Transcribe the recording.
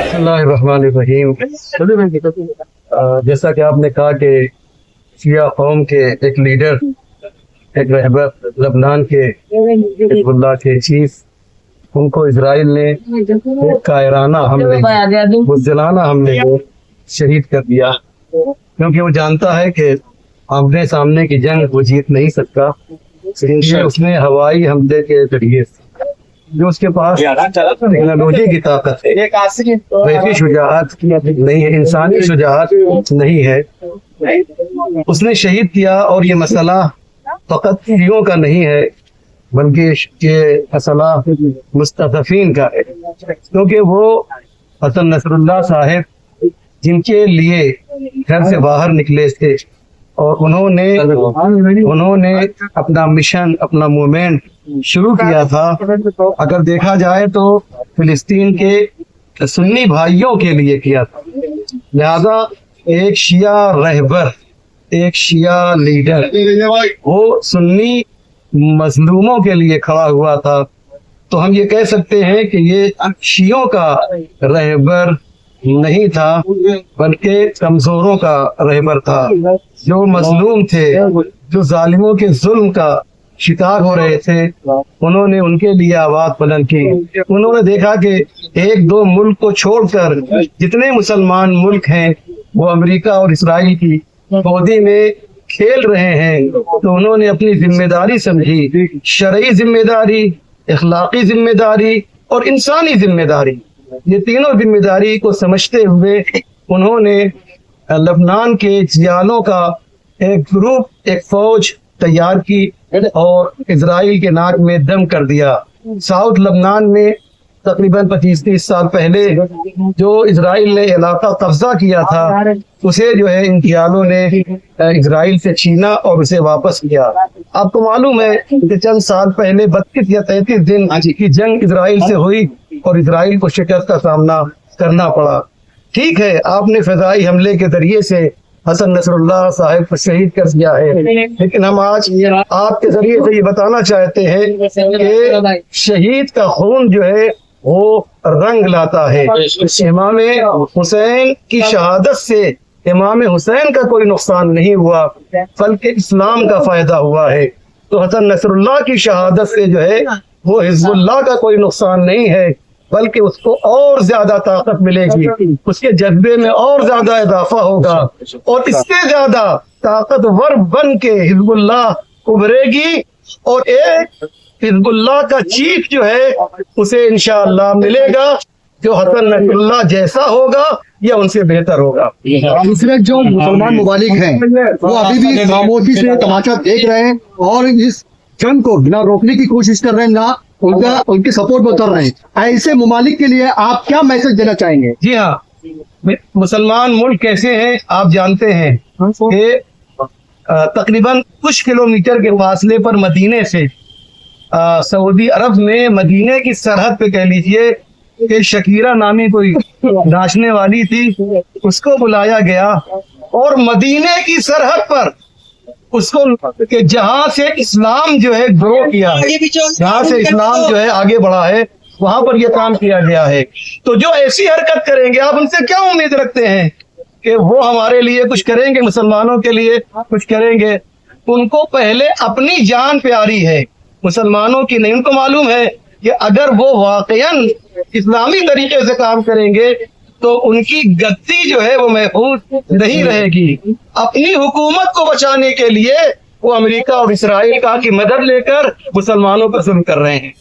बिस्मिल्लाहिर्रहमानिर्रहीम। जैसा कि आपने कहा कि शिया कौम के एक लीडर, एक रहबर, लबनान के हिज़्बुल्लाह के चीफ, उनको इजराइल ने एक कायराना हमले, बुज़दिलाना हमले में शहीद कर दिया, क्योंकि वो जानता है कि आमने सामने की जंग वो जीत नहीं सकता। इसलिए उसने हवाई हमले के जरिए जो उसके पास टेक्नोलॉजी की ताकत है, वैसी शुजाअत नहीं है, इंसानी शुजाअत नहीं है, उसने शहीद किया। और ये मसला फकत शियों का नहीं है, बल्कि ये मसला मुस्तज़फ़ीन का है, क्योंकि वो हसन नसरुल्लाह साहिब जिनके लिए घर से बाहर निकले थे और उन्होंने अपना मिशन, अपना मूवमेंट शुरू किया था। अगर देखा जाए तो फिलिस्तीन के सुन्नी भाइयों के लिए किया था, लिहाजा एक शिया रहबर, एक शिया लीडर वो सुन्नी मजलूमों के लिए खड़ा हुआ था। तो हम ये कह सकते हैं कि ये शियों का रहबर नहीं था, बल्कि कमजोरों का रहबर था, जो मजलूम थे, जो जालिमों के जुल्म का शिकार हो रहे थे। उन्होंने उनके लिए आवाज बुलंद की। उन्होंने देखा कि एक दो मुल्क को छोड़कर जितने मुसलमान मुल्क हैं वो अमेरिका और इसराइल की गोदी में खेल रहे हैं, तो उन्होंने अपनी जिम्मेदारी समझी, शरई जिम्मेदारी, इखलाकी जिम्मेदारी और इंसानी जिम्मेदारी। ये तीनों जिम्मेदारी को समझते हुए उन्होंने लबनान के जियालों का एक ग्रुप, एक फौज तैयार की और इजराइल के नाक में दम कर दिया। साउथ लबनान में तकरीबन 25-30 साल पहले जो इजराइल ने इलाका कब्जा किया था, उसे जो है इन जियालों ने इजराइल से छीना और उसे वापस किया। आपको मालूम है कि चंद साल पहले 32 या 33 दिन की जंग इजराइल से हुई और इजराइल को शिकस्त का सामना करना पड़ा। ठीक है, आपने फजाई हमले के जरिए से हसन नसरुल्लाह साहिब को शहीद कर दिया है, लेकिन हम आज आपके जरिए से ये बताना चाहते हैं कि शहीद का खून जो है वो रंग लाता है। इमाम हुसैन की शहादत से इमाम हुसैन का कोई नुकसान नहीं हुआ, बल्कि इस्लाम का फायदा हुआ है। तो हसन नसरुल्लाह की शहादत से जो है वो हिज़्बुल्लाह का कोई नुकसान नहीं है, बल्कि उसको और ज्यादा ताकत मिलेगी, उसके जज्बे में और ज्यादा इजाफा होगा और इससे ज्यादा ताकतवर बन के हिज़्बुल्लाह उभरेगी और एक हिज़्बुल्लाह का चीफ जो है उसे इंशाअल्लाह मिलेगा, जो हसन नसरुल्लाह जैसा होगा या उनसे बेहतर होगा। दूसरे जो मुसलमान ममालिक हैं वो अभी भी खामोशी से तमाशा देख रहे हैं और इस जंग को ना रोकने की कोशिश कर रहे हैं, ना उनके सपोर्ट में उतर रहे हैं। ऐसे ममालिक के लिए आप क्या मैसेज देना चाहेंगे? जी हाँ, मुसलमान मुल्क कैसे हैं आप जानते हैं कि तकरीबन कुछ किलोमीटर के फासले पर मदीने से सऊदी अरब में मदीने की सरहद पे कह लीजिए कि शकीरा नामी कोई नाचने वाली थी, उसको बुलाया गया और मदीने की सरहद पर उसको कि जहाँ से इस्लाम जो है ग्रो किया है, जहाँ से इस्लाम जो है आगे बढ़ा है, वहां पर यह काम किया गया है। तो जो ऐसी हरकत करेंगे आप उनसे क्या उम्मीद रखते हैं कि वो हमारे लिए कुछ करेंगे, मुसलमानों के लिए कुछ करेंगे? उनको पहले अपनी जान प्यारी है, मुसलमानों की नहीं। उनको मालूम है कि अगर वो वाकईन इस्लामी तरीके से काम करेंगे तो उनकी गद्दी जो है वो महफूज नहीं रहेगी। अपनी हुकूमत को बचाने के लिए वो अमेरिका और इसराइल का की मदद लेकर मुसलमानों पर जुल्म कर रहे हैं।